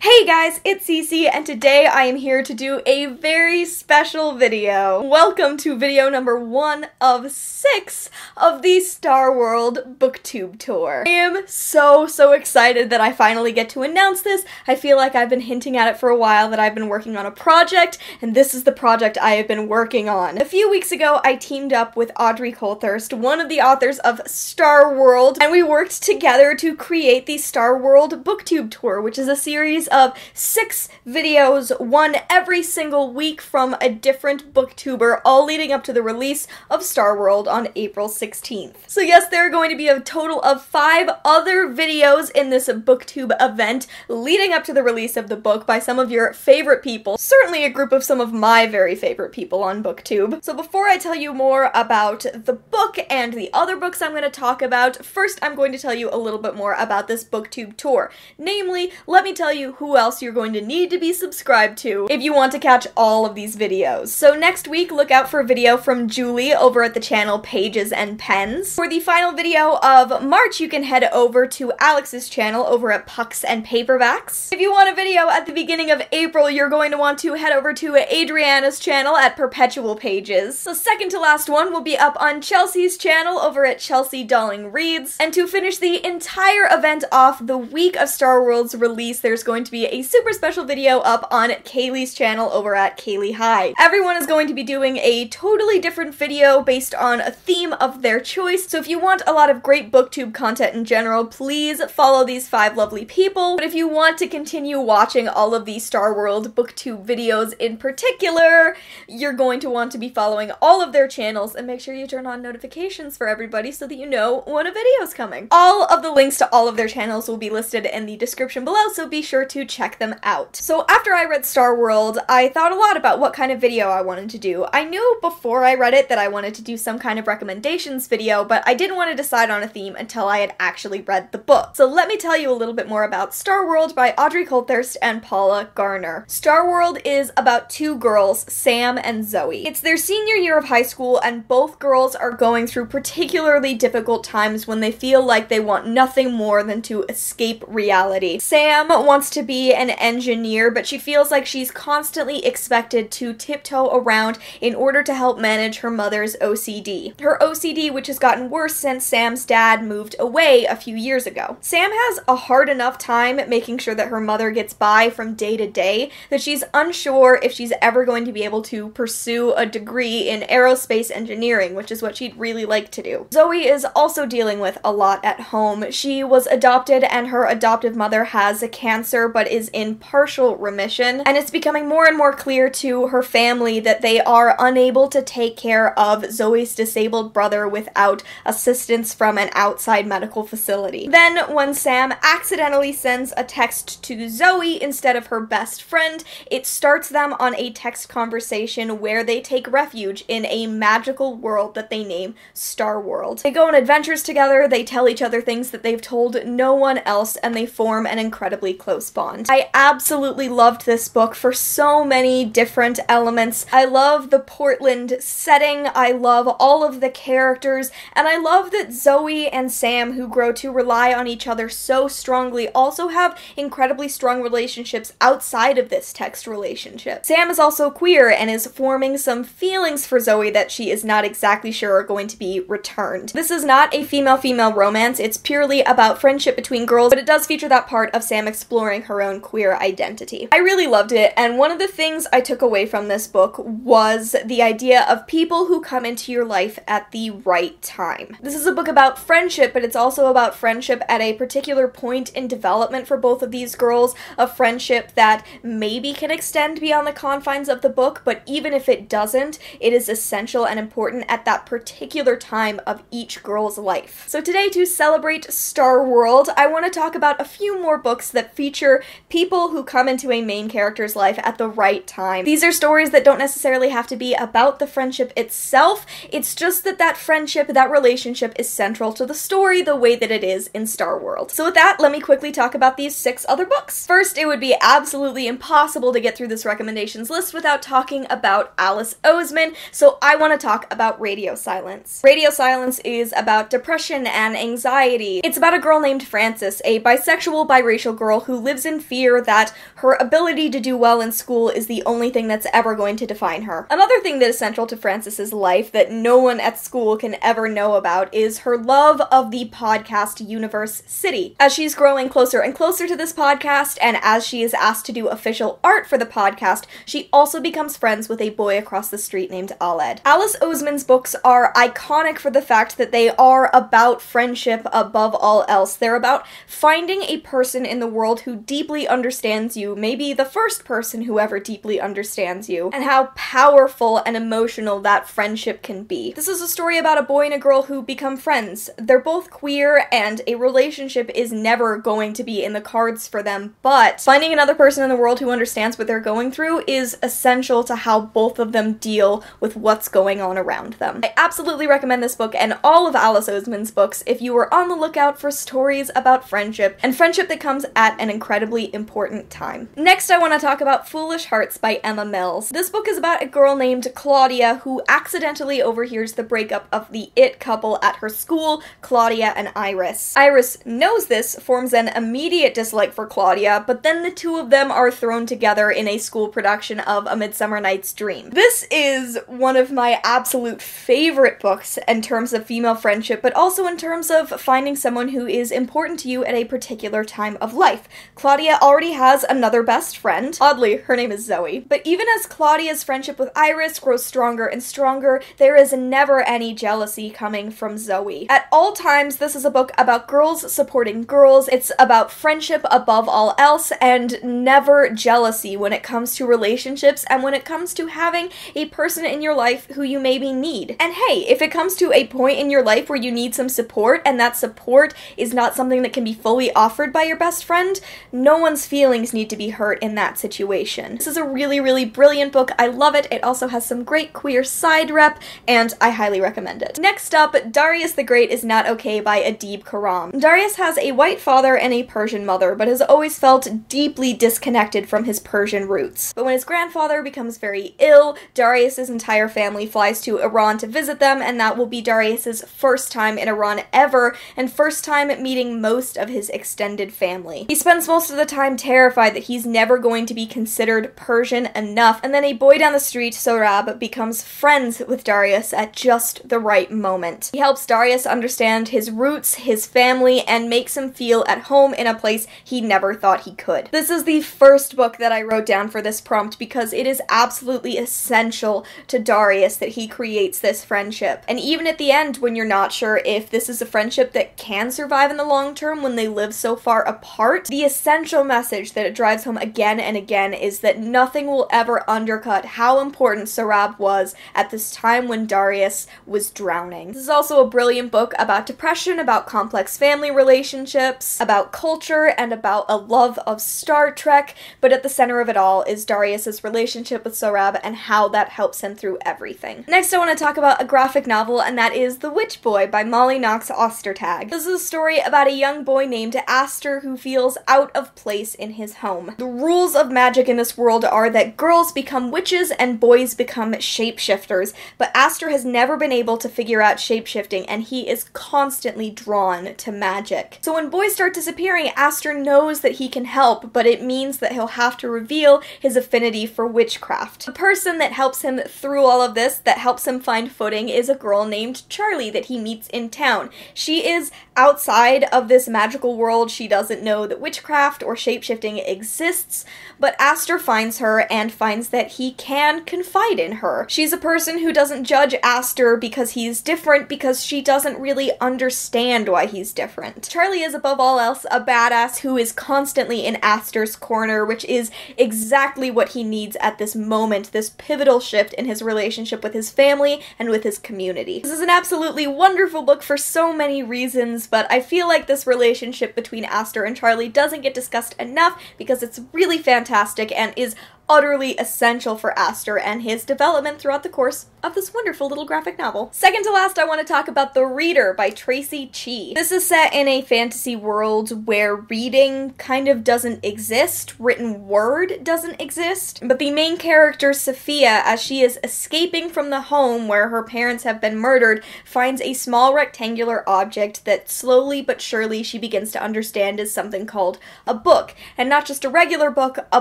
Hey guys, it's Cece, and today I am here to do a very special video. Welcome to video number 1 of 6 of the Starworld BookTube Tour. I am so excited that I finally get to announce this. I feel like I've been hinting at it for a while that I've been working on a project, and this is the project I have been working on. A few weeks ago, I teamed up with Audrey Coulthurst, one of the authors of Starworld, and we worked together to create the Starworld BookTube Tour, which is a series of 6 videos, one every single week from a different booktuber, all leading up to the release of Starworld on April 16th. So yes, there are going to be a total of 5 other videos in this booktube event leading up to the release of the book by some of your favorite people, certainly a group of some of my very favorite people on BookTube. So before I tell you more about the book and the other books I'm going to talk about, first I'm going to tell you a little bit more about this BookTube tour. Namely, let me tell you who else you're going to need to be subscribed to if you want to catch all of these videos. So next week, look out for a video from Julie over at the channel Pages and Pens. For the final video of March, you can head over to Alex's channel over at Pucks and Paperbacks. If you want a video at the beginning of April, you're going to want to head over to Adriana's channel at Perpetual Pages. The second to last one will be up on Chelsea's channel over at Chelsea Darling Reads. And to finish the entire event off, the week of Starworld's release, there's going to be a super special video up on Kaylee's channel over at Kaylee High. Everyone is going to be doing a totally different video based on a theme of their choice, so if you want a lot of great booktube content in general, please follow these 5 lovely people. But if you want to continue watching all of the Starworld booktube videos in particular, you're going to want to be following all of their channels and make sure you turn on notifications for everybody so that you know when a video is coming. All of the links to all of their channels will be listed in the description below, so be sure to check them out. So after I read Starworld, I thought a lot about what kind of video I wanted to do. I knew before I read it that I wanted to do some kind of recommendations video, but I didn't want to decide on a theme until I had actually read the book. So let me tell you a little bit more about Starworld by Audrey Coulthurst and Paula Garner. Starworld is about 2 girls, Sam and Zoe. It's their senior year of high school, and both girls are going through particularly difficult times when they feel like they want nothing more than to escape reality. Sam wants to be an engineer, but she feels like she's constantly expected to tiptoe around in order to help manage her mother's OCD. Her OCD, which has gotten worse since Sam's dad moved away a few years ago. Sam has a hard enough time making sure that her mother gets by from day to day that she's unsure if she's ever going to be able to pursue a degree in aerospace engineering, which is what she'd really like to do. Zoe is also dealing with a lot at home. She was adopted, and her adoptive mother has cancer but is in partial remission, and it's becoming more and more clear to her family that they are unable to take care of Zoe's disabled brother without assistance from an outside medical facility. Then, when Sam accidentally sends a text to Zoe instead of her best friend, it starts them on a text conversation where they take refuge in a magical world that they name Starworld. They go on adventures together, they tell each other things that they've told no one else, and they form an incredibly close bond. I absolutely loved this book for so many different elements. I love the Portland setting, I love all of the characters, and I love that Zoe and Sam, who grow to rely on each other so strongly, also have incredibly strong relationships outside of this text relationship. Sam is also queer and is forming some feelings for Zoe that she is not exactly sure are going to be returned. This is not a female-female romance, it's purely about friendship between girls, but it does feature that part of Sam exploring her own queer identity. I really loved it, and one of the things I took away from this book was the idea of people who come into your life at the right time. This is a book about friendship, but it's also about friendship at a particular point in development for both of these girls, a friendship that maybe can extend beyond the confines of the book, but even if it doesn't, it is essential and important at that particular time of each girl's life. So today, to celebrate Starworld, I want to talk about a few more books that feature people who come into a main character's life at the right time. These are stories that don't necessarily have to be about the friendship itself, it's just that that friendship, that relationship is central to the story the way that it is in Starworld. So with that, let me quickly talk about these 6 other books. First, it would be absolutely impossible to get through this recommendations list without talking about Alice Oseman, so I want to talk about Radio Silence. Radio Silence is about depression and anxiety. It's about a girl named Frances, a bisexual, biracial girl who lives in in fear that her ability to do well in school is the only thing that's ever going to define her. Another thing that is central to Frances's life that no one at school can ever know about is her love of the podcast universe City. As she's growing closer and closer to this podcast, and as she is asked to do official art for the podcast, she also becomes friends with a boy across the street named Aled. Alice Oseman's books are iconic for the fact that they are about friendship above all else. They're about finding a person in the world who deeply understands you, maybe the first person who ever deeply understands you, and how powerful and emotional that friendship can be. This is a story about a boy and a girl who become friends. They're both queer, and a relationship is never going to be in the cards for them, but finding another person in the world who understands what they're going through is essential to how both of them deal with what's going on around them. I absolutely recommend this book and all of Alice Oseman's books if you are on the lookout for stories about friendship, and friendship that comes at an incredibly important time. Next, I want to talk about Foolish Hearts by Emma Mills. This book is about a girl named Claudia who accidentally overhears the breakup of the it couple at her school, Claudia and Iris. Iris knows this, forms an immediate dislike for Claudia, but then the two of them are thrown together in a school production of A Midsummer Night's Dream. This is one of my absolute favorite books in terms of female friendship, but also in terms of finding someone who is important to you at a particular time of life. Claudia already has another best friend. Oddly, her name is Zoe. But even as Claudia's friendship with Iris grows stronger and stronger, there is never any jealousy coming from Zoe. At all times, this is a book about girls supporting girls. It's about friendship above all else, and never jealousy when it comes to relationships and when it comes to having a person in your life who you maybe need. And hey, if it comes to a point in your life where you need some support, and that support is not something that can be fully offered by your best friend, no one's feelings need to be hurt in that situation. This is a really, really brilliant book. I love it. It also has some great queer side rep, and I highly recommend it. Next up, Darius the Great is Not Okay by Adib Khorram. Darius has a white father and a Persian mother, but has always felt deeply disconnected from his Persian roots. But when his grandfather becomes very ill, Darius's entire family flies to Iran to visit them, and that will be Darius's first time in Iran ever, and first time meeting most of his extended family. He spends most of the time terrified that he's never going to be considered Persian enough, and then a boy down the street, Sohrab, becomes friends with Darius at just the right moment. He helps Darius understand his roots, his family, and makes him feel at home in a place he never thought he could. This is the first book that I wrote down for this prompt because it is absolutely essential to Darius that he creates this friendship. And even at the end, when you're not sure if this is a friendship that can survive in the long term when they live so far apart, the essential message that it drives home again and again is that nothing will ever undercut how important Sohrab was at this time when Darius was drowning. This is also a brilliant book about depression, about complex family relationships, about culture, and about a love of Star Trek, but at the center of it all is Darius's relationship with Sohrab and how that helps him through everything. Next, I want to talk about a graphic novel, and that is The Witch Boy by Molly Knox Ostertag. This is a story about a young boy named Aster who feels out of place in his home. The rules of magic in this world are that girls become witches and boys become shapeshifters, but Aster has never been able to figure out shapeshifting, and he is constantly drawn to magic. So when boys start disappearing, Aster knows that he can help, but it means that he'll have to reveal his affinity for witchcraft. The person that helps him through all of this, that helps him find footing, is a girl named Charlie that he meets in town. She is outside of this magical world. She doesn't know that witchcraft or shapeshifting exists, but Aster finds her and finds that he can confide in her. She's a person who doesn't judge Aster because he's different, because she doesn't really understand why he's different. Charlie is above all else a badass who is constantly in Aster's corner, which is exactly what he needs at this moment, this pivotal shift in his relationship with his family and with his community. This is an absolutely wonderful book for so many reasons, but I feel like this relationship between Aster and Charlie doesn't get discussed enough because it's really fantastic and is utterly essential for Aster and his development throughout the course of this wonderful little graphic novel. Second to last, I want to talk about The Reader by Traci Chee. This is set in a fantasy world where reading kind of doesn't exist, written word doesn't exist, but the main character, Sophia, as she is escaping from the home where her parents have been murdered, finds a small rectangular object that slowly but surely she begins to understand is something called a book, and not just a regular book, a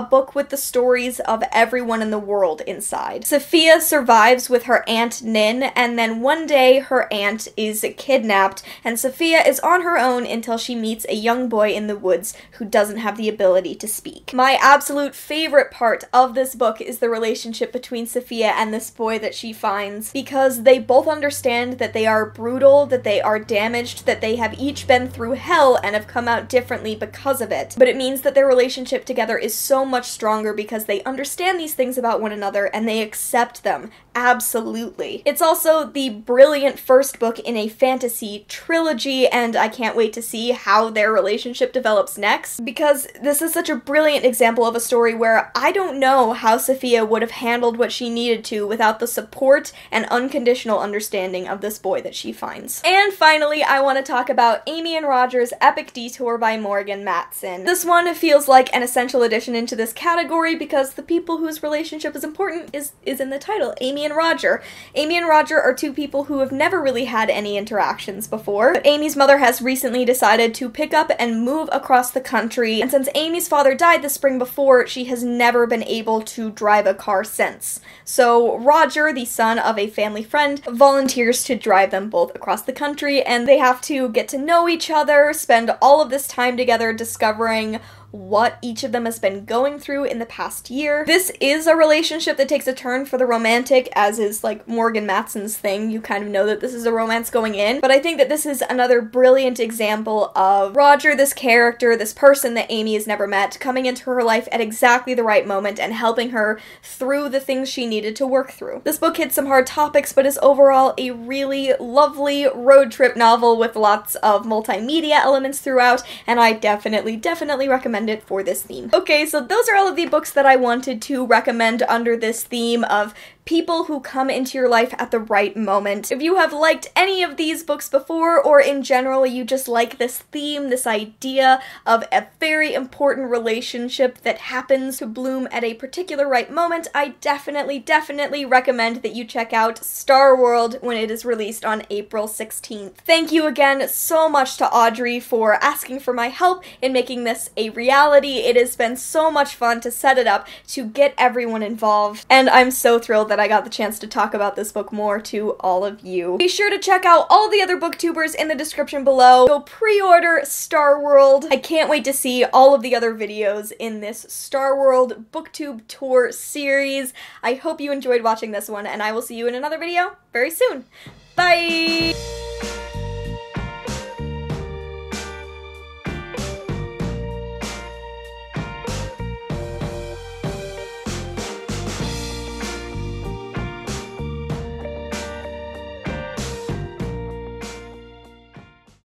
book with the stories of everyone in the world inside. Sophia survives with her aunt Nin, and then one day her aunt is kidnapped, and Sophia is on her own until she meets a young boy in the woods who doesn't have the ability to speak. My absolute favorite part of this book is the relationship between Sophia and this boy that she finds, because they both understand that they are brutal, that they are damaged, that they have each been through hell and have come out differently because of it. But it means that their relationship together is so much stronger because they understand these things about one another and they accept them. Absolutely. It's also the brilliant first book in a fantasy trilogy, and I can't wait to see how their relationship develops next, because this is such a brilliant example of a story where I don't know how Sophia would have handled what she needed to without the support and unconditional understanding of this boy that she finds. And finally, I want to talk about Amy and Roger's Epic Detour by Morgan Matson. This one feels like an essential addition into this category because the people whose relationship is important is in the title, Amy and Roger. Amy and Roger are two people who have never really had any interactions before, but Amy's mother has recently decided to pick up and move across the country, and since Amy's father died the spring before, she has never been able to drive a car since. So Roger, the son of a family friend, volunteers to drive them both across the country, and they have to get to know each other, spend all of this time together discovering what each of them has been going through in the past year. This is a relationship that takes a turn for the romantic, as is like Morgan Matson's thing. You kind of know that this is a romance going in, but I think that this is another brilliant example of Roger, this character, this person that Amy has never met, coming into her life at exactly the right moment and helping her through the things she needed to work through. This book hits some hard topics, but is overall a really lovely road trip novel with lots of multimedia elements throughout, and I definitely recommend it for this theme. Okay, so those are all of the books that I wanted to recommend under this theme of people who come into your life at the right moment. If you have liked any of these books before, or in general you just like this theme, this idea of a very important relationship that happens to bloom at a particular right moment, I definitely recommend that you check out Starworld when it is released on April 16th. Thank you again so much to Audrey for asking for my help in making this a reality. It has been so much fun to set it up, to get everyone involved, and I'm so thrilled that I got the chance to talk about this book more to all of you. Be sure to check out all the other booktubers in the description below. Go pre-order Starworld. I can't wait to see all of the other videos in this Starworld BookTube Tour series. I hope you enjoyed watching this one, and I will see you in another video very soon. Bye!